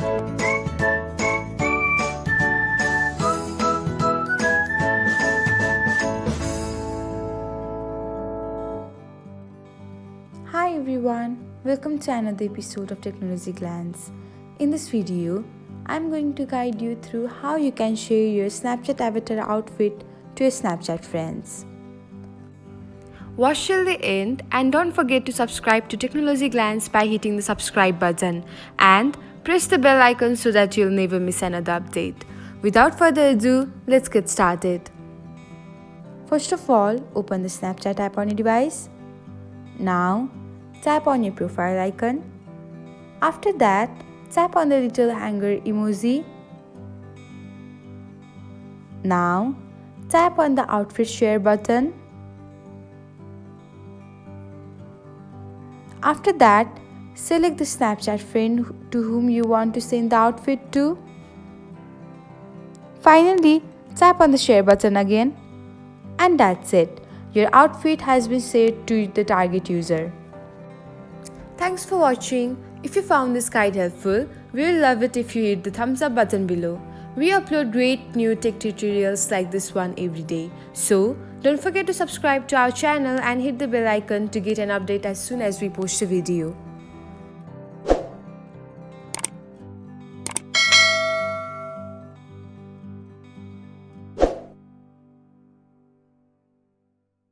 Hi everyone, welcome to another episode of Technology Glance. In this video, I'm going to guide you through how you can share your Snapchat avatar outfit to your Snapchat friends. Watch till the end and don't forget to subscribe to Technology Glance by hitting the subscribe button and press the bell icon so that you'll never miss another update. Without further ado, let's get started. First of all, open the Snapchat app on your device. Now, tap on your profile icon. After that, tap on the little hanger emoji. Now, tap on the outfit share button. After that, select the Snapchat friend to whom you want to send the outfit to. Finally, tap on the share button again. And that's it. Your outfit has been shared to the target user. Thanks for watching. If you found this guide helpful, we will love it if you hit the thumbs up button below. We upload great new tech tutorials like this one every day. So, don't forget to subscribe to our channel and hit the bell icon to get an update as soon as we post a video.